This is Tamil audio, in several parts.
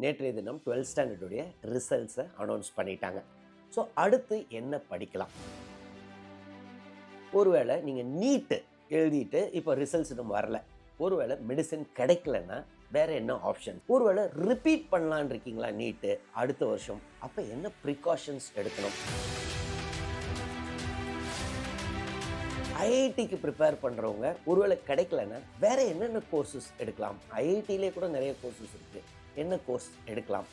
நேற்றைய தினம் 12th ஸ்டாண்டர்டுடைய ரிசல்ட்ஸை அனௌன்ஸ் பண்ணிட்டாங்க. ஸோ அடுத்து என்ன படிக்கலாம்? ஒருவேளை நீங்கள் நீட்டு எழுதிட்டு இப்போ ரிசல்ட்ஸ் இன்னும் வரல, ஒருவேளை மெடிசன் கிடைக்கலன்னா வேற என்ன ஆப்ஷன்? ஒருவேளை ரிப்பீட் பண்ணலான் இருக்கீங்களா நீட்டு அடுத்த வருஷம்? அப்போ என்ன ப்ரிகாஷன்ஸ் எடுக்கணும்? ஐஐடிக்கு ப்ரிப்பேர் பண்ணுறவங்க ஒருவேளை கிடைக்கலன்னா வேற என்னென்ன கோர்சஸ் எடுக்கலாம்? ஐஐடியிலே கூட நிறைய கோர்சஸ் இருக்குது. என்ன கோர்ஸ் எடுக்கலாம்?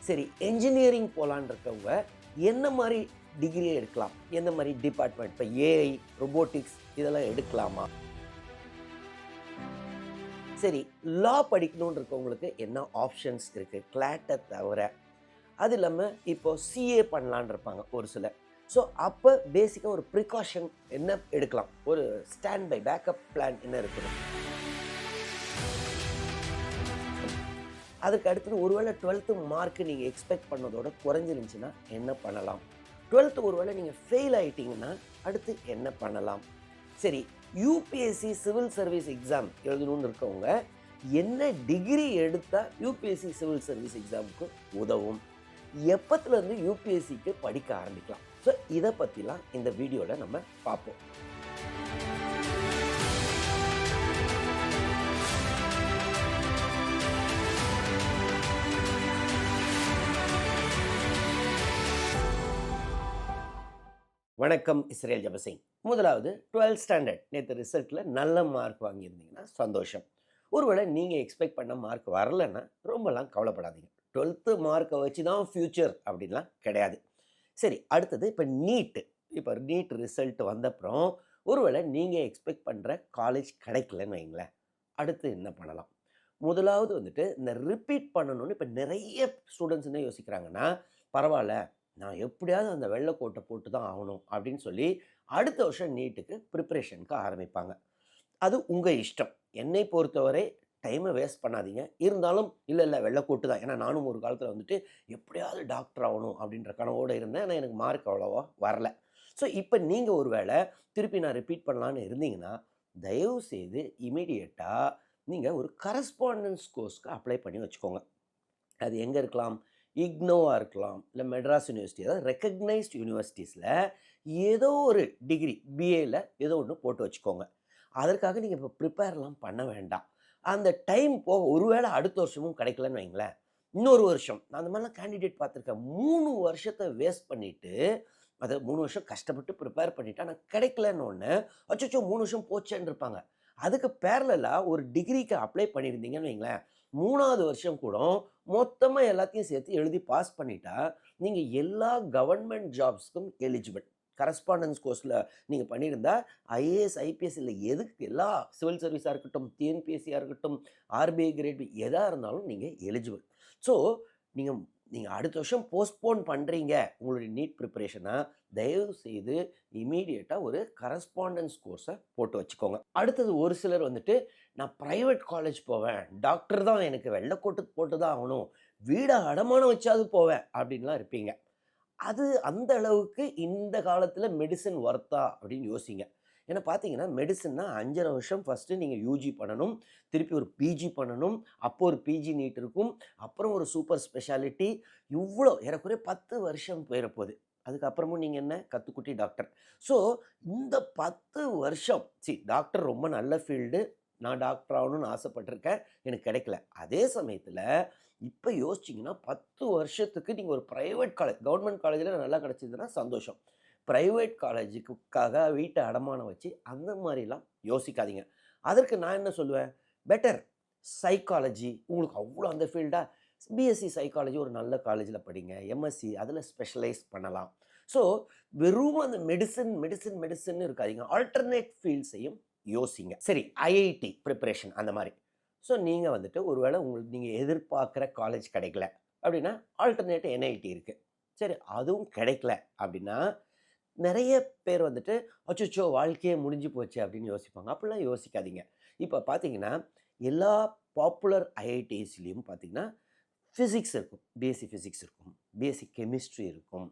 சரி, என்ஜினியரிங் போகலான் இருக்கவங்க என்ன மாதிரி டிகிரி எடுக்கலாம்? எந்த மாதிரி டிபார்ட்மெண்ட்? இப்போ ஏஐ, ரொபோட்டிக்ஸ் இதெல்லாம் எடுக்கலாமா? சரி, லா படிக்கணும்னு இருக்கவங்களுக்கு என்ன ஆப்ஷன்ஸ் இருக்குது கிளாட்டை தவிர? அது இல்லாமல் இப்போ சிஏ பண்ணலான் இருப்பாங்க ஒரு சிலர். ஸோ அப்போ பேசிக்காக ஒரு ப்ரிகாஷன் என்ன எடுக்கலாம்? ஒரு ஸ்டாண்ட் பை பேக்கப் பிளான் என்ன இருக்கணும்? அதுக்கு அடுத்தது ஒருவேளை 12th மார்க் நீங்கள் எக்ஸ்பெக்ட் பண்ணதோட குறைஞ்சிருந்துச்சுன்னா என்ன பண்ணலாம்? 12th ஒருவேளை நீங்கள் ஃபெயில் ஆகிட்டீங்கன்னா அடுத்து என்ன பண்ணலாம்? சரி, யூபிஎஸ்சி சிவில் சர்வீஸ் எக்ஸாம் எழுதணும்னு இருக்கவங்க என்ன டிகிரி எடுத்தால் யூபிஎஸ்சி சிவில் சர்வீஸ் எக்ஸாமுக்கு உதவும்? எப்பத்துலேருந்து யூபிஎஸ்சிக்கு படிக்க ஆரம்பிக்கலாம்? ஸோ இதை பற்றிலாம் இந்த வீடியோவில் நம்ம பார்ப்போம். வணக்கம், இஸ்ரேல் ஜபசிங். முதலாவது 12th ஸ்டாண்டர்ட் நேற்று ரிசல்ட்டில் நல்ல மார்க் வாங்கியிருந்தீங்கன்னா சந்தோஷம். ஒருவேளை நீங்கள் எக்ஸ்பெக்ட் பண்ண மார்க் வரலைன்னா ரொம்பலாம் கவலைப்படாதீங்க. 12th மார்க்கை வச்சு தான் ஃப்யூச்சர் அப்படின்லாம் கிடையாது. சரி, அடுத்தது இப்போ நீட் ரிசல்ட் வந்தப்புறம் ஒருவேளை நீங்கள் எக்ஸ்பெக்ட் பண்ணுற காலேஜ் கிடைக்கலன்னு வைங்களேன், அடுத்து என்ன பண்ணலாம்? முதலாவது வந்துட்டு இந்த ரிப்பீட் பண்ணணும்னு இப்போ நிறைய ஸ்டூடெண்ட்ஸ் என்ன யோசிக்கிறாங்கன்னா, பரவாயில்ல நான் எப்படியாவது அந்த வெள்ளைக்கோட்டை போட்டு தான் ஆகணும் அப்படின்னு சொல்லி அடுத்த வருஷம் நீட்டுக்கு ப்ரிப்பரேஷனுக்கு ஆரம்பிப்பாங்க. அது உங்கள் இஷ்டம். என்னை பொறுத்தவரை டைமை வேஸ்ட் பண்ணாதீங்க. இருந்தாலும் இல்லை வெள்ளைக்கோட்டு தான். ஏன்னா நானும் ஒரு காலத்தில் வந்துட்டு எப்படியாவது டாக்டர் ஆகணும் அப்படின்ற கனவோடு இருந்தேன். ஆனால் எனக்கு மார்க் அவ்வளோவா வரல. ஸோ இப்போ நீங்கள் ஒரு வேளை திருப்பி நான் ரிப்பீட் பண்ணலான்னு இருந்தீங்கன்னா தயவு செய்து இமீடியட்டாக நீங்கள் ஒரு கரஸ்பாண்டன்ஸ் கோர்ஸ்க்கு அப்ளை பண்ணி வச்சுக்கோங்க. அது எங்கே இருக்கலாம்? இக்னோவாக இருக்கலாம், இல்லை மெட்ராஸ் யூனிவர்சிட்டி, அதாவது ரெக்கக்னைஸ்ட் யூனிவர்சிட்டிஸில் ஏதோ ஒரு டிகிரி பிஏயில் ஏதோ ஒன்று போட்டு வச்சுக்கோங்க. அதற்காக நீங்கள் இப்போ ப்ரிப்பேர்லாம் பண்ண வேண்டாம். அந்த டைம் போக ஒருவேளை அடுத்த வருஷமும் கிடைக்கலன்னு வைங்களேன், இன்னொரு வருஷம் நான் அந்த மாதிரிலாம் கேண்டிடேட் பார்த்துருக்கேன். 3 வருஷத்தை வேஸ்ட் பண்ணிவிட்டு, அதை 3 வருஷம் கஷ்டப்பட்டு ப்ரிப்பேர் பண்ணிவிட்டு ஆனால் கிடைக்கலன்னு ஒன்று அச்சோ 3 வருஷம் போச்சேன்னு இருப்பாங்க. அதுக்கு பேரலாக ஒரு டிகிரிக்கு அப்ளை பண்ணியிருந்தீங்கன்னு வைங்களேன், 3வது வருஷம் கூட மொத்தமாக எல்லாத்தையும் சேர்த்து எழுதி பாஸ் பண்ணிட்டா நீங்கள் எல்லா கவர்மெண்ட் ஜாப்ஸ்க்கும் எலிஜிபிள். கரஸ்பாண்டன்ஸ் கோர்ஸில் நீங்கள் பண்ணியிருந்தா ஐஏஎஸ், ஐபிஎஸ் இல்லை எதுக்கு எல்லா சிவில் சர்வீஸாக இருக்கட்டும், டிஎன்பிஎஸ்சியாக இருக்கட்டும், ஆர்பிஐ கிரேட் எதாக இருந்தாலும் நீங்கள் எலிஜிபிள். ஸோ நீங்கள் அடுத்த வருஷம் போஸ்ட்போன் பண்ணுறீங்க உங்களுடைய நீட் ப்ரிப்பரேஷனை, தயவு செய்து இமீடியட்டாக ஒரு கரஸ்பாண்டன்ஸ் கோர்ஸை போட்டு வச்சுக்கோங்க. அடுத்தது ஒரு சிலர் வந்துட்டு நான் ப்ரைவேட் காலேஜ் போவேன், டாக்டர் தான் எனக்கு வெள்ளைக்கோட்டு போட்டு தான் ஆகணும், வீடை அடமானம் வச்சாவது போவேன் அப்படின்லாம் இருப்பீங்க. அது அந்த அளவுக்கு இந்த காலத்தில் மெடிசன் ஒர்த்தா அப்படின்னு யோசிங்க. ஏன்னா பார்த்தீங்கன்னா மெடிசன்னா 5.5 வருஷம் ஃபஸ்ட்டு நீங்கள் யூஜி பண்ணணும், திருப்பி ஒரு பிஜி பண்ணணும், அப்போ ஒரு பிஜி நீட் இருக்கும், அப்புறம் ஒரு சூப்பர் ஸ்பெஷாலிட்டி, இவ்வளோ ஏறக்குறைய 10 வருஷம் போயிடப்போகுது. அதுக்கப்புறமும் நீங்கள் என்ன கற்றுக்குட்டி டாக்டர். ஸோ இந்த 10 வருஷம் டாக்டர் ரொம்ப நல்ல ஃபீல்டு, நான் டாக்டர் ஆகணும்னு ஆசைப்பட்டிருக்கேன், எனக்கு கிடைக்கல. அதே சமயத்தில் இப்போ யோசிச்சிங்கன்னா 10 வருஷத்துக்கு நீங்கள் ஒரு ப்ரைவேட் காலேஜ், கவர்மெண்ட் காலேஜில் நல்லா கிடச்சிதுன்னா சந்தோஷம். ப்ரைவேட் காலேஜுக்காக வீட்டை அடமானம் வச்சு அந்த மாதிரிலாம் யோசிக்காதீங்க. அதற்கு நான் என்ன சொல்லுவேன், பெட்டர் சைக்காலஜி, உங்களுக்கு அவ்வளோ அந்த ஃபீல்டாக பிஎஸ்சி சைக்காலஜி ஒரு நல்ல காலேஜில் படிங்க, எம்எஸ்சி அதில் ஸ்பெஷலைஸ் பண்ணலாம். ஸோ வெறும் அந்த மெடிசன் இருக்காதீங்க, ஆல்டர்னேட் ஃபீல்ட்ஸையும் யோசிங்க. சரி, ஐஐடி ப்ரிப்பரேஷன் அந்த மாதிரி. ஸோ நீங்கள் வந்துட்டு ஒருவேளை உங்களுக்கு நீங்கள் எதிர்பார்க்குற காலேஜ் கிடைக்கல அப்படின்னா ஆல்டர்னேட் என்ஐடி இருக்குது. சரி, அதுவும் கிடைக்கல அப்படின்னா நிறைய பேர் வந்துட்டு அச்சோ வாழ்க்கையே முடிஞ்சு போச்சு அப்படின்னு யோசிப்பாங்க. அப்படிலாம் யோசிக்காதீங்க. இப்போ பார்த்தீங்கன்னா எல்லா பாப்புலர் ஐஐடிஸ்லேயும் பார்த்தீங்கன்னா ஃபிசிக்ஸ் இருக்கும், பிஎஸ்சி ஃபிசிக்ஸ் இருக்கும், பிஎஸ்சி கெமிஸ்ட்ரி இருக்கும்,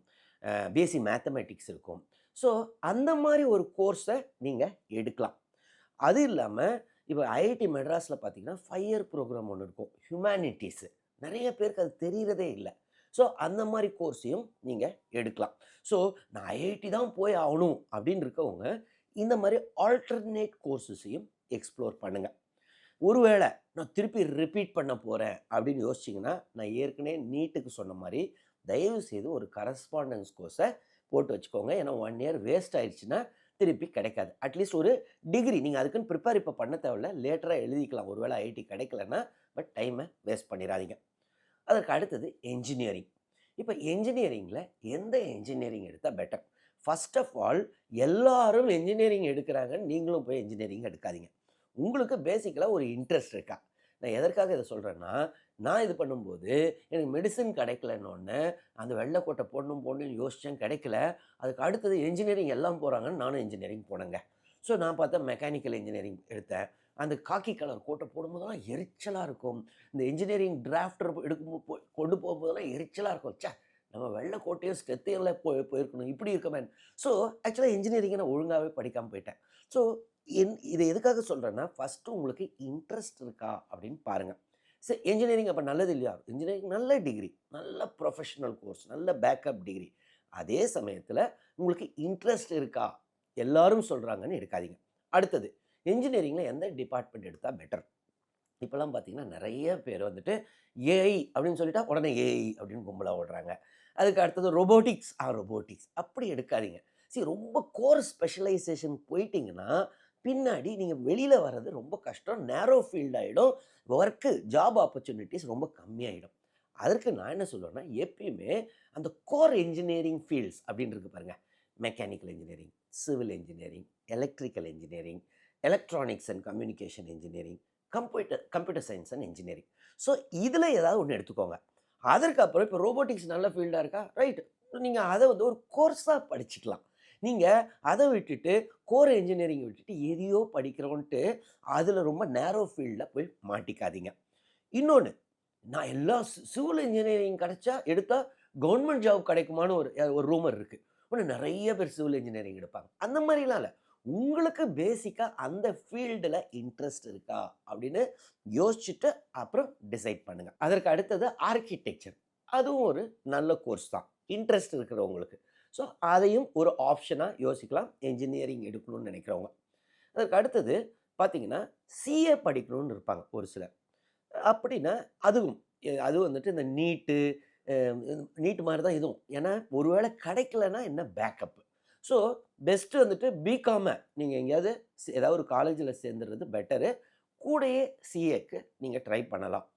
பிஎஸ்சி மேத்தமெட்டிக்ஸ் இருக்கும். ஸோ அந்த மாதிரி ஒரு கோர்ஸை நீங்கள் எடுக்கலாம். அது இல்லாமல் இப்போ ஐஐடி மெட்ராஸில் பார்த்தீங்கன்னா 5 இயர் ப்ரோக்ராம் ஒன்று இருக்கும், ஹியூமனிட்டிஸு. நிறைய பேருக்கு அது தெரியறதே இல்லை. ஸோ அந்த மாதிரி கோர்ஸையும் நீங்கள் எடுக்கலாம். ஸோ நான் ஐஐடி தான் போய் ஆகணும் அப்படின்னு இருக்கவங்க இந்த மாதிரி ஆல்டர்னேட் கோர்ஸஸையும் எக்ஸ்ப்ளோர் பண்ணுங்கள். ஒருவேளை நான் திருப்பி ரிப்பீட் பண்ண போகிறேன் அப்படின்னு யோசிச்சிங்கன்னா, நான் ஏற்கனவே நீட்டுக்கு சொன்ன மாதிரி தயவு செய்து ஒரு கரஸ்பாண்டன்ஸ் கோர்ஸை போட்டு வச்சுக்கோங்க. ஏன்னா 1 இயர் வேஸ்ட் ஆயிடுச்சுன்னா திருப்பி கிடைக்காது. அட்லீஸ்ட் ஒரு டிகிரி நீங்கள் அதுக்குன்னு ப்ரிப்பேர் இப்போ பண்ண தேவையில்ல, லேட்டராக எழுதிக்கலாம் ஒருவேளை ஐஐடி கிடைக்கலன்னா. பட் டைமை வேஸ்ட் பண்ணிடாதீங்க. அதற்கு அடுத்தது என்ஜினியரிங். இப்போ என்ஜினியரிங்கில் எந்த என்ஜினியரிங் எடுத்தால் பெட்டர்? ஃபர்ஸ்ட் ஆஃப் ஆல், எல்லாரும் என்ஜினியரிங் எடுக்கிறாங்கன்னு நீங்களும் போய் என்ஜினியரிங் எடுக்காதீங்க. உங்களுக்கு பேசிக்கலாக ஒரு இன்ட்ரெஸ்ட் இருக்கா? நான் எதற்காக இதை சொல்கிறேன்னா, நான் இது பண்ணும்போது எனக்கு மெடிசன் கிடைக்கலன்னொன்னே அந்த வெள்ளைக்கோட்டை போடணும்னு யோசித்தேன், கிடைக்கல. அதுக்கு அடுத்தது என்ஜினியரிங் எல்லாம் போகிறாங்கன்னு நானும் என்ஜினியரிங் போனேங்க. ஸோ நான் பார்த்தா மெக்கானிக்கல் இன்ஜினியரிங் எடுத்தேன். அந்த காக்கி கலர் கோட்டை போடும்போதெல்லாம் எரிச்சலாக இருக்கும். இந்த இன்ஜினியரிங் டிராஃப்டர் கொண்டு போகும்போதெல்லாம் எரிச்சலாக இருக்கும். ச்சே, நம்ம வெள்ளை கோட்டையும் ஸ்டெத்தையும் போயிருக்கணும், இப்படி இருக்கமே. ஸோ ஆக்சுவலாக இன்ஜினியரிங்கை நான் ஒழுங்காகவே படிக்காமல் போயிட்டேன். ஸோ இதை எதுக்காக சொல்கிறேன்னா, ஃபஸ்ட்டு உங்களுக்கு இன்ட்ரெஸ்ட் இருக்கா அப்படின்னு பாருங்கள். சரி, என்ஜினியரிங் அப்போ நல்லது இல்லையா? இன்ஜினியரிங் நல்ல டிகிரி, நல்ல ப்ரொஃபஷனல் கோர்ஸ், நல்ல பேக்கப் டிகிரி. அதே சமயத்தில் உங்களுக்கு இன்ட்ரெஸ்ட் இருக்கா? எல்லாரும் சொல்கிறாங்கன்னு எடுக்காதீங்க. அடுத்தது, என்ஜினியரிங்கில் எந்த டிபார்ட்மெண்ட் எடுத்தால் பெட்டர்? இப்போலாம் பார்த்தீங்கன்னா நிறைய பேர் வந்துட்டு ஏஐ அப்படின்னு சொல்லிட்டா உடனே ஏஐ அப்படின்னு கும்பலாக ஓடுறாங்க. அதுக்கு அடுத்தது ரொபோட்டிக்ஸ் அப்படி எடுக்காதீங்க. சரி, ரொம்ப கோர் ஸ்பெஷலைசேஷன் போயிட்டீங்கன்னா பின்னாடி நீங்கள் வெளியில் வர்றது ரொம்ப கஷ்டம், நேரோ ஃபீல்ட் ஆகிடும், ஒர்க்கு ஜாப் ஆப்பர்ச்சுனிட்டிஸ் ரொம்ப கம்மியாயிடும். அதற்கு நான் என்ன சொல்லுவேன்னா, எப்பயுமே அந்த கோர் இன்ஜினியரிங் ஃபீல்ட்ஸ் அப்படின்னு இருக்கு பாருங்க. Mechanical engineering, civil engineering, electrical engineering, electronics and communication engineering, computer science and engineering. So இதில் ஏதாவது ஒன்று எடுத்துக்கோங்க. அதற்கப்புறம் இப்போ ரோபோட்டிக்ஸ் நல்ல ஃபீல்டாக இருக்கா, ரைட், நீங்கள் அதை வந்து ஒரு கோர்ஸாக படிச்சுக்கலாம். நீங்கள் அதை விட்டுட்டு கோர் இன்ஜினியரிங் விட்டுட்டு எதையோ படிக்கிறோன்ட்டு அதில் ரொம்ப நேரோ ஃபீல்டில் போய் மாட்டிக்காதீங்க. இன்னொன்று, நான் எல்லா சிவில் இன்ஜினியரிங் கிடைச்சா எடுத்தால் கவர்மெண்ட் ஜாப் கிடைக்குமான்னு ஒரு ரூமர் இருக்குது. இன்னும் நிறைய பேர் சிவில் இன்ஜினியரிங் எடுப்பாங்க. அந்த மாதிரிலாம் இல்லை. உங்களுக்கு பேசிக்காக அந்த ஃபீல்டில் இன்ட்ரெஸ்ட் இருக்கா அப்படின்னு யோசிச்சுட்டு அப்புறம் டிசைட் பண்ணுங்கள். அதற்கு அடுத்தது ஆர்கிடெக்சர். அதுவும் ஒரு நல்ல கோர்ஸ் தான் இன்ட்ரெஸ்ட் இருக்கிறவங்களுக்கு. ஸோ அதையும் ஒரு ஆப்ஷனாக யோசிக்கலாம் என்ஜினியரிங் எடுக்கணும்னு நினைக்கிறவங்க. அதற்கு அடுத்தது பார்த்தீங்கன்னா, சிஏ படிக்கணும்னு இருப்பாங்க ஒரு சிலர். அப்படின்னா அது வந்துட்டு இந்த நீட்டு மாதிரி தான் இதுவும். ஏன்னா ஒருவேளை கிடைக்கலன்னா என்ன பேக்கப்பு. ஸோ பெஸ்ட்டு வந்துட்டு பிகாமை நீங்கள் எங்கேயாவது ஏதாவது ஒரு காலேஜில் சேர்ந்துடுறது பெட்டரு. கூடயே சிஏக்கு நீங்கள் ட்ரை பண்ணலாம்.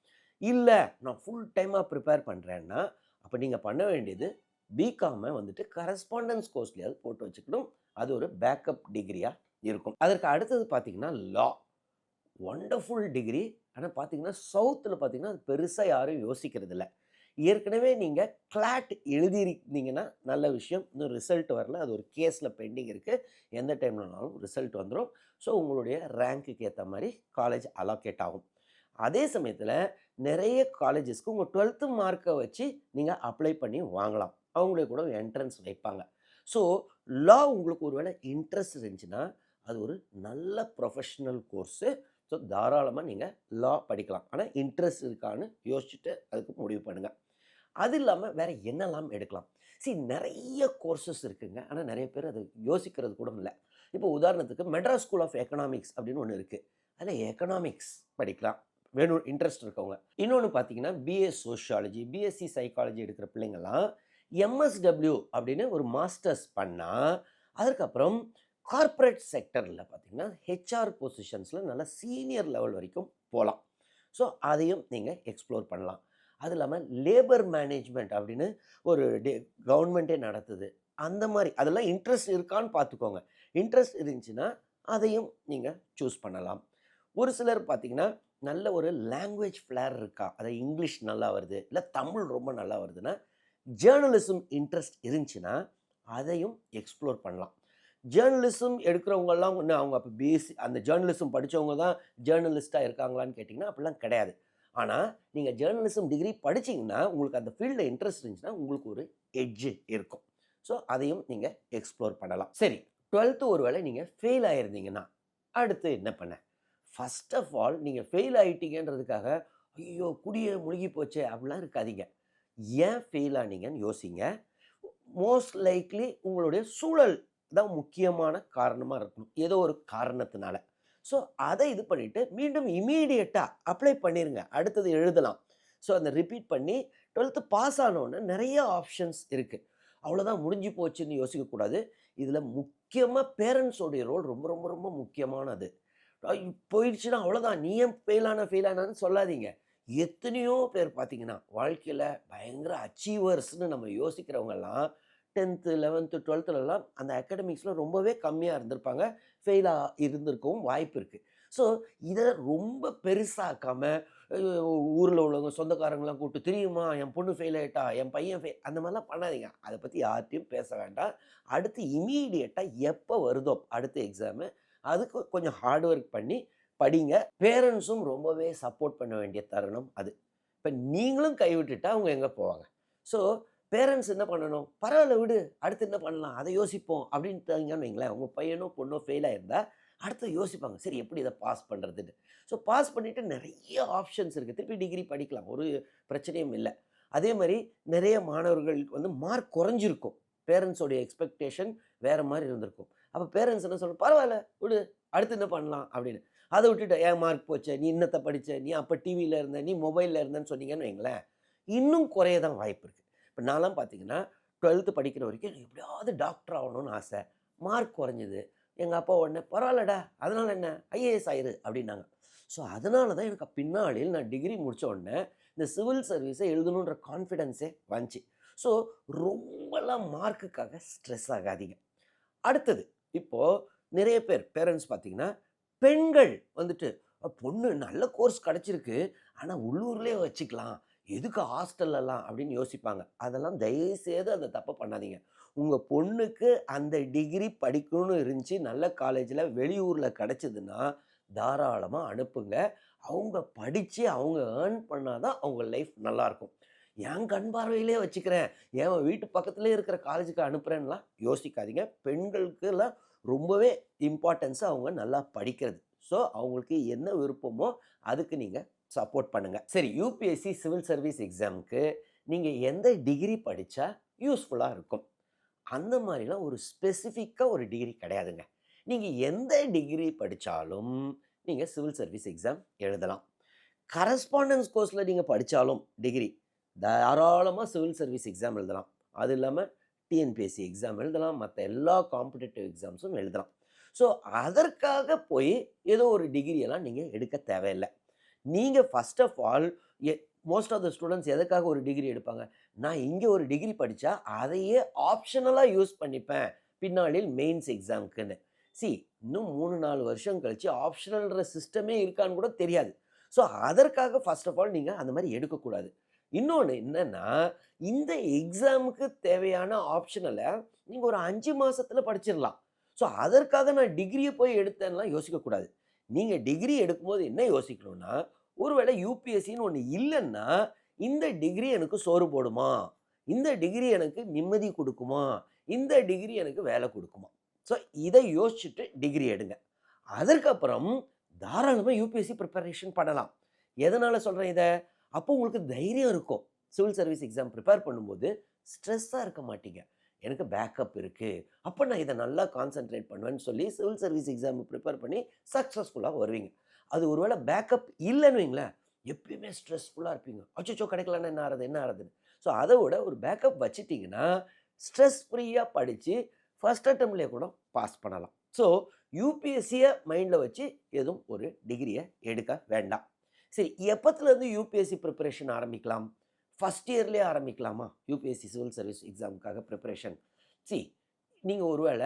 இல்லை, நான் ஃபுல் டைமாக ப்ரிப்பேர் பண்ணுறேன்னா அப்போ நீங்கள் பண்ண வேண்டியது பிகாமை வந்துட்டு கரஸ்பாண்டன்ஸ் கோர்ஸ்லையாவது போட்டு வச்சுக்கணும். அது ஒரு பேக்கப் டிகிரியாக இருக்கும். அதற்கு அடுத்தது பார்த்தீங்கன்னா லா. Wonderful degree. ஆனால் பார்த்தீங்கன்னா சவுத்தில் பார்த்தீங்கன்னா அது பெருசாக யாரும் யோசிக்கிறது இல்லை. ஏற்கனவே நீங்கள் கிளாட் எழுதியிருந்தீங்கன்னா நல்ல விஷயம். இன்னும் ரிசல்ட் வரல, அது ஒரு கேஸில் பெண்டிங் இருக்குது. எந்த டைம்லனாலும் ரிசல்ட் வந்துடும். ஸோ உங்களுடைய ரேங்க்குக்கு ஏற்ற மாதிரி காலேஜ் அலோகேட் ஆகும். அதே சமயத்தில் நிறைய காலேஜஸ்க்கு உங்கள் 12th மார்க்கை வச்சு நீங்கள் அப்ளை பண்ணி வாங்கலாம். அவங்களே கூட என்ட்ரன்ஸ் வைப்பாங்க. ஸோ லா உங்களுக்கு ஒரு வேளை இன்ட்ரெஸ்ட் இருந்துச்சுன்னா அது ஒரு நல்ல ப்ரொஃபஷ்னல் கோர்ஸு. ஸோ தாராளமாக நீங்கள் லா படிக்கலாம். ஆனால் இன்ட்ரெஸ்ட் இருக்கான்னு யோசிச்சுட்டு அதுக்கு முடிவு பண்ணுங்கள். அது இல்லாமல் வேறு என்னெல்லாம் எடுக்கலாம்? நிறைய கோர்சஸ் இருக்குங்க. ஆனால் நிறைய பேர் அது யோசிக்கிறது கூட இல்லை. இப்போ உதாரணத்துக்கு மெட்ராஸ் ஸ்கூல் ஆஃப் எக்கனாமிக்ஸ் அப்படின்னு ஒன்று இருக்குது. அதில் எக்கனாமிக்ஸ் படிக்கலாம் வேணும் இன்ட்ரெஸ்ட் இருக்கவங்க. இன்னொன்று பார்த்தீங்கன்னா பிஏ சோஷியாலஜி, பிஎஸ்சி சைக்காலஜி எடுக்கிற பிள்ளைங்கள்லாம் எம்எஸ்டபிள்யூ அப்படின்னு ஒரு மாஸ்டர்ஸ் பண்ணால் அதுக்கப்புறம் கார்ப்பரேட் செக்டரில் பார்த்தீங்கன்னா ஹெச்ஆர் பொசிஷன்ஸில் நல்லா சீனியர் லெவல் வரைக்கும் போகலாம். ஸோ அதையும் நீங்கள் எக்ஸ்ப்ளோர் பண்ணலாம். அது இல்லாமல் லேபர் மேனேஜ்மெண்ட் அப்படின்னு ஒரு கவர்மெண்ட்டே நடத்துது. அந்த மாதிரி அதெல்லாம் இன்ட்ரெஸ்ட் இருக்கான்னு பார்த்துக்கோங்க. இன்ட்ரெஸ்ட் இருந்துச்சுன்னா அதையும் நீங்கள் சூஸ் பண்ணலாம். ஒரு சிலர் பார்த்தீங்கன்னா நல்ல ஒரு லாங்குவேஜ் ஃப்ளேர் இருக்கா, அதை இங்கிலீஷ் நல்லா வருது, இல்லை தமிழ் ரொம்ப நல்லா வருதுன்னா ஜேர்னலிசம் இன்ட்ரெஸ்ட் இருந்துச்சுன்னா அதையும் எக்ஸ்ப்ளோர் பண்ணலாம். ஜேர்னலிசம் எடுக்கிறவங்கெல்லாம் ஒன்று அவங்க அப்போ அந்த ஜேர்னலிசம் படித்தவங்க தான் ஜேர்னலிஸ்ட்டாக இருக்காங்களான்னு கேட்டிங்கன்னா அப்படிலாம் கிடையாது. ஆனால் நீங்கள் ஜேர்னலிசம் டிகிரி படிச்சிங்கன்னா உங்களுக்கு அந்த ஃபீல்டில் இன்ட்ரெஸ்ட் இருந்துச்சுன்னா உங்களுக்கு ஒரு எட்ஜு இருக்கும். ஸோ அதையும் நீங்கள் எக்ஸ்ப்ளோர் பண்ணலாம். சரி, 12th ஒரு வேளை நீங்கள் ஃபெயில் ஆகிருந்தீங்கன்னா அடுத்து என்ன பண்ண? ஃபஸ்ட் ஆஃப் ஆல் நீங்கள் ஃபெயில் ஆகிட்டீங்கன்றதுக்காக ஐயோ! குடியே முழுகி போச்சே! அப்படிலாம் இருக்காதீங்க. ஏன் ஃபெயில் ஆனீங்கன்னு யோசிங்க. மோஸ்ட் லைக்லி உங்களுடைய சூழல் தான் முக்கியமான காரணமா இருக்கும். ஏதோ ஒரு காரணத்தினால. ஸோ, அத இது பண்ணிட்டு மீண்டும் இம்மீடியட்டா அப்ளை பண்ணிருங்க. அடுத்தது எழுதலாம். ஸோ, அந்த ரிப்பீட் பண்ணி 12த் பாஸ் ஆனோனே நெறைய ஆப்ஷன்ஸ் இருக்கு. அவ்வளோதான் முடிஞ்சு போச்சுன்னு யோசிக்கக்கூடாது. இதில முக்கியமா பேரண்ட்ஸோடைய ரோல் ரொம்ப ரொம்ப ரொம்ப முக்கியமானது. போயிடுச்சுன்னா அவ்வளோதான். நீ ஏன் ஃபெயில் ஆனான்னு சொல்லாதீங்க. எத்தனையோ பேர் பார்த்தீங்கன்னா, வாழ்க்கையில பயங்கர அச்சீவர்ஸ்ன்னு நம்ம யோசிக்கிறவங்கலாம் 10த், 11த், 12த்லலாம் அந்த அகாடமிக்ஸ்ல ரொம்பவே கம்மியா இருந்திருப்பாங்க. ஃபெயிலா இருந்திருக்கவும் வாய்ப்பு இருக்கு. ஸோ, இத ரொம்ப பெருசாக்காம, அ ஊர்ல உள்ளவங்க சொந்தக்காரங்கலாம் கூப்பிட்டு, "தெரியுமா என் பொண்ணு ஃபெயில் ஆயிட்டா, என் பையன் அந்த மாரிலாம் பண்ணாதீங்க. அத பத்தி யார்ட்டயும் பேச வேண்டாம். அடுத்து இம்மீடியட்டா எப்ப வருதோ அடுத்த எக்ஸாமு, அதுக்கு கொஞ்சம் ஹார்ட் ஒர்க் பண்ணி படிங்க. பேரண்ட்ஸும் ரொம்பவே சப்போர்ட் பண்ண வேண்டிய தருணம் அது. இப்ப நீங்களும் கைவிட்டுட்டா அவங்க எங்க போவாங்க? ஸோ, பேரண்ட்ஸ் என்ன பண்ணணும்? "பரவால்ல விடு, அடுத்து என்ன பண்ணலாம்? அத யோசிப்போம்." அப்படின்ட்டாங்கன்னு வைங்களேன், உங்க பையனோ, பொண்ணோ ஃபெயில் ஆயிருந்தா, அடுத்து யோசிப்பாங்க. சரி எப்படி இத பாஸ் பண்றதுன்னு. ஸோ, பாஸ் பண்ணிட்டு நெறைய ஆப்ஷன்ஸ் இருக்கு. திருப்பி டிகிரி படிக்கலாம். ஒரு பிரச்சனையும் இல்ல. அதே மாரி நெறைய மாணவர்களுக்கு வந்து மார்க் குறைஞ்சிருக்கும். பேரண்ட்ஸோடைய எக்ஸ்பெக்டேஷன் வேற மாரி இருந்திருக்கும். அப்ப பேரண்ட்ஸ் என்ன சொல்லணும்? "பரவால்ல விடு, அடுத்து என்ன பண்ணலாம்?" அப்படின்னு. அத விட்டுட்டு, "ஏன் மார்க் போச்சே? நீ என்னத்த படிச்ச? நீ அப்ப டிவில இருந்த, நீ மொபைல்ல இருந்தன்னு" சொன்னீங்கன்னு வைங்களேன், இன்னும் குறைய தான் வாய்ப்பு இருக்கு. இப்ப நான்லாம் பார்த்தீங்கன்னா, 12த் படிக்கிற வரைக்கும் எனக்கு எப்படியாவது டாக்டர் ஆவணும்னு ஆசை. மார்க் குறைஞ்சது. எங்க அப்பா உடனே, "பரவால்லடா, அதனால என்ன? ஐஏஎஸ் ஆயிரு" அப்படின்னாங்க. ஸோ, அதனால தான் எனக்கு பின்னாளில் நான் டிகிரி முடிச்ச உடனே, இந்த சிவில் சர்வீஸ எழுதணுன்ற கான்ஃபிடன்ஸே வந்துச்சு. ஸோ, ரொம்பலாம் மார்க்குக்காக ஸ்ட்ரெஸ் ஆகாதீங்க. அடுத்தது, இப்போ நிறைய பேர் பேரண்ட்ஸ் பார்த்தீங்கன்னா, பெண்கள் வந்துட்டு, பொண்ணு நல்ல கோர்ஸ் கிடைச்சிருக்கு. ஆனா உள்ளூர்லயே வச்சுக்கலாம். எதுக்கு ஹாஸ்டல்லலாம்?" அப்படின்னு யோசிப்பாங்க. அதெல்லாம் தயவுசெய்து அந்த தப்ப பண்ணாதீங்க. உங்க பொண்ணுக்கு அந்த டிகிரி படிக்கணும்னு இருந்துச்சு, நல்ல காலேஜ்ல வெளியூர்ல கிடைச்சதுன்னா, தாராளமா அனுப்புங்க. அவங்க படிச்சு, அவங்க ஏர்ன் பண்ணா தான் அவங்க லைஃப் நல்லாருக்கும். என் கண் பார்வையிலேயே வச்சுக்கிறேன். என் வீட்டு பக்கத்திலேயே இருக்கிற காலேஜுக்கு அனுப்புறேன்லாம் யோசிக்காதீங்க. பெண்களுக்குலாம் ரொம்பவே இம்பார்ட்டன்ஸ் அவங்க நல்லா படிக்கிறது. ஸோ, அவங்களுக்கு என்ன விருப்பமோ அதுக்கு நீங்க சப்போர்ட் பண்ணுங்க. சரி, யுபிஎஸ்சி சிவில் சர்வீஸ் எக்ஸாம்க்கு நீங்க எந்த டிகிரி படிச்சா யூஸ்ஃபுல்லா இருக்கும்? அந்த மாரிலாம் ஒரு ஸ்பெசிஃபிக்கா ஒரு டிகிரி கிடையாதுங்க. நீங்க எந்த டிகிரி படிச்சாலும் நீங்க சிவில் சர்வீஸ் எக்ஸாம் எழுதலாம். கரஸ்பாண்டன்ஸ் கோர்ஸ்ல நீங்க படிச்சாலும் டிகிரி, தாராளமா சிவில் சர்வீஸ் எக்ஸாம் எழுதலாம். அது இல்லாம டிஎன்பிஎஸ்சி எக்ஸாம் எழுதலாம். மத்த எல்லா காம்படிட்டிவ் எக்ஸாம்ஸும் எழுதலாம். ஸோ, அதற்காக போய் ஏதோ ஒரு டிகிரி எல்லாம் நீங்க எடுக்க தேவையில்ல. நீங்க first of all a most of the students எதுக்காக ஒரு டிகிரி எடுப்பாங்க? நான் இங்க ஒரு டிகிரி படிச்சா, அதையே ஆப்ஷனலா யூஸ் பண்ணிப்பேன். பின்னாளில் மெயின்ஸ் எக்ஸாம்க்குன்னு. இன்னும் 3, 4 வருஷம் கழிச்சு ஆப்ஷனல்ன்ற சிஸ்டமே இருக்கான்னு கூட தெரியாது. ஸோ, அதற்காக ஃபர்ஸ்ட் ஆஃப் ஆல் நீங்க அந்த மாரி எடுக்கக்கூடாது. இன்னொன்னு என்னன்னா, இந்த எக்ஸாமுக்கு தேவையான ஆப்ஷனல நீங்க ஒரு 5 மாசத்துல படிச்சிரலாம். ஸோ, அதற்காக நான் டிகிரிய போய் எடுத்தேன்லாம் யோசிக்கக்கூடாது. நீங்க டிகிரி எடுக்கும்போது என்ன யோசிக்கணும்னா, ஒருவேளை யுபிஎஸ்சின்னு ஒண்ணு இல்லன்னா, இந்த டிகிரி எனக்கு சோறு போடுமா? இந்த டிகிரி எனக்கு நிம்மதி குடுக்குமா? இந்த டிகிரி எனக்கு வேலை குடுக்குமா? ஸோ, இத யோசிச்சுட்டு டிகிரி எடுங்க. அதற்கப்புறம் தாராளமா யுபிஎஸ்சி பிரிப்பரேஷன் பண்ணலாம். எதனால சொல்றேன் இத? அப்போ உங்களுக்கு தைரியம் இருக்கும். சிவில் சர்வீஸ் எக்ஸாம் பிரிப்பேர் பண்ணும்போது ஸ்ட்ரெஸ்ஸா இருக்க மாட்டீங்க. எனக்கு பேக்கப் இருக்கு. அப்ப நான் இத நல்லா கான்சன்ட்ரேட் பண்ணுவேன்னு சொல்லி சிவில் சர்வீஸ் எக்ஸாம் பிரிப்பேர் பண்ணி சக்சஸ்ஃபுல்லா வருவீங்க. அது ஒரு வேள பேக்கப் இல்லன்னு வைங்களேன், எப்பயுமே ஸ்ட்ரெஸ்ஃபுல்லா இருப்பீங்க. அச்சச்சோ! கிடைக்கலன்னா என்ன ஆறது? என்ன ஆறதுன்னு. ஸோ, அத விட ஒரு பேக்கப் வச்சுட்டீங்கன்னா, ஸ்ட்ரெஸ் ஃப்ரீயா படிச்சு ஃபர்ஸ்ட் அட்டெம்ப்ட்லயே கூட பாஸ் பண்ணலாம். ஸோ, யுபிஎஸ்சிய மைண்ட்ல வச்சு எதுவும் ஒரு டிகிரிய எடுக்க வேண்டாம். சரி, எப்பத்துலருந்து யுபிஎஸ்சி பிரிப்பரேஷன் ஆரம்பிக்கலாம்? ஃபர்ஸ்ட் இயர்லயே ஆரம்பிக்கலாமா? யுபிஎஸ்சி சிவில் சர்வீஸ் எக்ஸாம்க்காக பிரிப்பரேஷன். சி நீங்க ஒரு வேள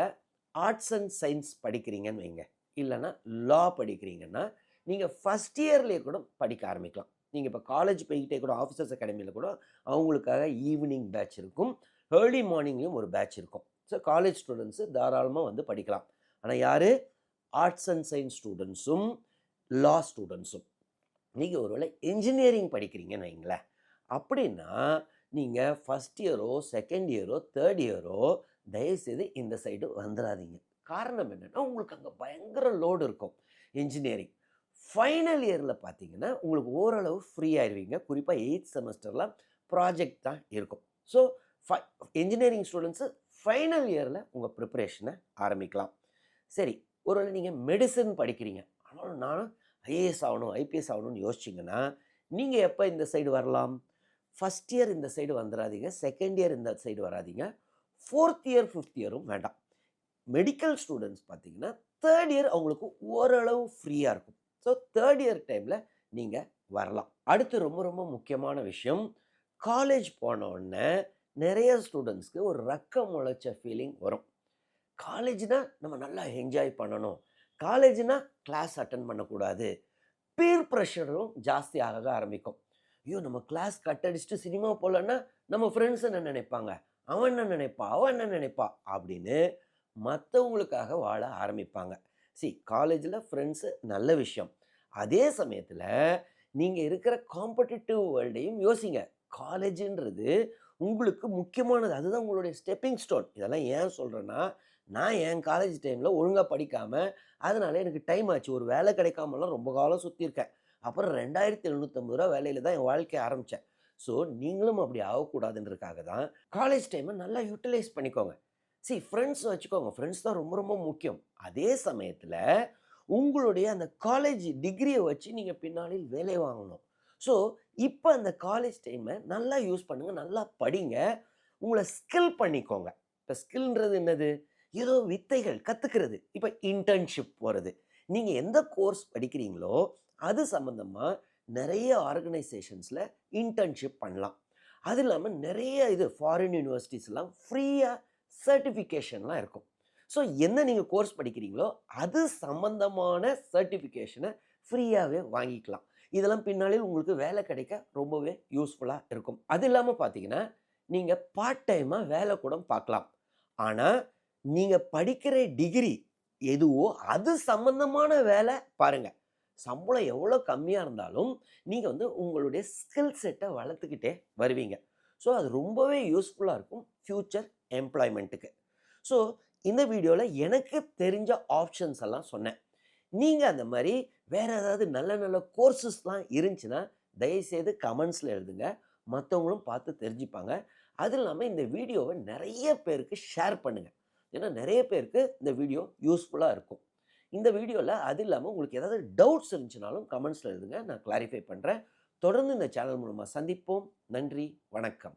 ஆர்ட்ஸ் அண்ட் சயன்ஸ் படிக்கிறீங்கன்னு வைங்க. இல்லன்னா லா படிக்கிறீங்கன்னா, நீங்க ஃபர்ஸ்ட் இயர்லயே கூட படிக்க ஆரம்பிக்கலாம். நீங்க இப்ப காலேஜ் போய்க்கிட்டே கூட ஆஃபீசர்ஸ் அகாடமில கூட அவங்களுக்காக ஈவினிங் பேட்ச் இருக்கும். ஏர்லி மார்னிங்லயும் ஒரு பேட்ச் இருக்கும். ஸோ, காலேஜ் ஸ்டூடண்ட்ஸ் தாராளமா வந்து படிக்கலாம். ஆனா யாரு? ஆர்ட்ஸ் அண்ட் சயன்ஸ் ஸ்டூடண்ட்ஸும், லா ஸ்டூடண்ட்ஸும். நீங்க ஒருவேளை என்ஜினியரிங் படிக்கிறீங்கன்னு வைங்களேன். அப்படின்னா, நீங்க ஃபர்ஸ்ட் இயரோ, செகண்ட் இயரோ, தேர்ட் இயரோ தயவுசெய்து இந்த சைடு வந்துராதீங்க. காரணம் என்னன்னா, உங்களுக்கு அங்க பயங்கர லோடு இருக்கும். என்ஜினியரிங். ஃபைனல் இயரில் பார்த்தீங்கன்னா உங்களுக்கு ஓரளவு ஃப்ரீ ஆயிடுவீங்க. குறிப்பாக 8th செமஸ்டர்லாம் ப்ராஜெக்ட் தான் இருக்கும். So five engineering students final இயரில் உங்கள் ப்ரிப்பரேஷனை ஆரம்பிக்கலாம். சரி, ஒருவேளை நீங்கள் மெடிசன் படிக்கிறீங்க, ஆனாலும் நானும் ஐஏஎஸ் ஆகணும் ஐபிஎஸ் ஆகணும்னு யோசிச்சிங்கன்னா நீங்கள் எப்போ இந்த சைடு வரலாம்? ஃபஸ்ட் இயர் இந்த சைடு வந்துடாதீங்க, செகண்ட் இயர் இந்த சைடு வராதீங்க, 4th இயர் 5th இயரும் வேண்டாம். மெடிக்கல் ஸ்டூடெண்ட்ஸ் பார்த்தீங்கன்னா தேர்ட் இயர் அவங்களுக்கு ஓரளவு ஃப்ரீயாக இருக்கும். ஸோ தேர்ட் இயர் டைமில் நீங்கள் வரலாம். அடுத்து ரொம்ப ரொம்ப முக்கியமான விஷயம், காலேஜ் போன உடனே நிறைய ஸ்டூடெண்ட்ஸ்க்கு ஒரு ரக்கம் முளைச்ச ஃபீலிங் வரும். காலேஜ்னா நம்ம நல்லா என்ஜாய் பண்ணணும், காலேஜ்னா கிளாஸ் அட்டன் பண்ணக்கூடாது, பீர் ப்ரெஷரும் ஜாஸ்தி ஆக ஆரம்பிக்கும். ஐயோ நம்ம கிளாஸ் கட் அடிச்சுட்டு சினிமா போகலன்னா நம்ம ஃப்ரெண்ட்ஸ் என்ன நினைப்பாங்க, அவன் என்ன நினைப்பா, அவன் என்ன நினைப்பா அப்படின்னு மற்றவங்களுக்காக வாழ ஆரம்பிப்பாங்க. காலேஜில் ஃப்ரெண்ட்ஸு நல்ல விஷயம். அதே சமயத்தில் நீங்கள் இருக்கிற காம்படிட்டிவ் வேர்ல்டையும் யோசிங்க. காலேஜுன்றது உங்களுக்கு முக்கியமானது, அதுதான் உங்களுடைய ஸ்டெப்பிங் ஸ்டோன். இதெல்லாம் ஏன் சொல்கிறேன்னா, நான் என் காலேஜ் டைமில் ஒழுங்காக படிக்காமல் அதனால எனக்கு டைம் ஆச்சு. ஒரு வேலை கிடைக்காமலாம் ரொம்ப காலம் சுற்றிருக்கேன். அப்புறம் 2750 ரூபா வேலையில் தான் என் வாழ்க்கையை ஆரம்பித்தேன். ஸோ நீங்களும் அப்படி ஆகக்கூடாதுன்றதுக்காக தான் காலேஜ் டைமை நல்லா யூட்டிலைஸ் பண்ணிக்கோங்க. ஃப்ரெண்ட்ஸ் வச்சுக்கோங்க, ஃப்ரெண்ட்ஸ் தான் ரொம்ப ரொம்ப முக்கியம். அதே சமயத்தில் உங்களுடைய அந்த காலேஜ் டிகிரியை வச்சு நீங்கள் பின்னாளில் வேலை வாங்கணும். ஸோ இப்போ அந்த காலேஜ் டைமை நல்லா யூஸ் பண்ணுங்கள், நல்லா படிங்க, உங்களை ஸ்கில் பண்ணிக்கோங்க. இப்போ ஸ்கில்ன்றது என்னது? ஏதோ வித்தைகள் கற்றுக்கிறது. இப்போ இன்டர்ன்ஷிப் போகிறது, நீங்கள் எந்த கோர்ஸ் படிக்கிறீங்களோ அது சம்மந்தமாக நிறைய ஆர்கனைசேஷன்ஸில் இன்டர்ன்ஷிப் பண்ணலாம். அது இல்லாமல் நிறைய ஃபாரின் யூனிவர்சிட்டிஸ்லாம் ஃப்ரீயாக சர்டிஃபிகேஷன்லாம் இருக்கும். ஸோ என்ன நீங்கள் கோர்ஸ் படிக்கிறீங்களோ அது சம்மந்தமான சர்டிஃபிகேஷனை ஃப்ரீயாகவே வாங்கிக்கலாம். இதெல்லாம் பின்னாளில் உங்களுக்கு வேலை கிடைக்க ரொம்பவே யூஸ்ஃபுல்லாக இருக்கும். அது இல்லாமல் பார்த்தீங்கன்னா நீங்கள் பார்ட் டைமாக வேலை கூட பார்க்கலாம். ஆனால் நீங்கள் படிக்கிற டிகிரி எதுவோ அது சம்மந்தமான வேலை பாருங்கள். சம்பளம் எவ்வளோ கம்மியாக இருந்தாலும் நீங்கள் உங்களுடைய ஸ்கில் செட்டை வளர்த்துக்கிட்டே வருவீங்க. ஸோ அது ரொம்பவே யூஸ்ஃபுல்லாக இருக்கும் ஃப்யூச்சர் எம்ப்ளாய்மெண்ட்டுக்கு. ஸோ இந்த வீடியோவில் எனக்கு தெரிஞ்ச ஆப்ஷன்ஸ் எல்லாம் சொன்னேன். நீங்கள் அந்த மாதிரி வேறு ஏதாவது நல்ல நல்ல கோர்சஸ்லாம் இருந்துச்சுன்னா தயவுசெய்து கமெண்ட்ஸில் எழுதுங்க, மற்றவங்களும் பார்த்து தெரிஞ்சுப்பாங்க. அது இல்லாமல் இந்த வீடியோவை நிறைய பேருக்கு ஷேர் பண்ணுங்கள், ஏன்னா நிறைய பேருக்கு இந்த வீடியோ யூஸ்ஃபுல்லாக இருக்கும். இந்த வீடியோவில் அது இல்லாமல் உங்களுக்கு ஏதாவது டவுட்ஸ் இருந்துச்சுனாலும் கமெண்ட்ஸில் எழுதுங்க, நான் கிளாரிஃபை பண்ணுறேன். தொடர்ந்து இந்த சேனல் மூலமாக சந்திப்போம். நன்றி, வணக்கம்.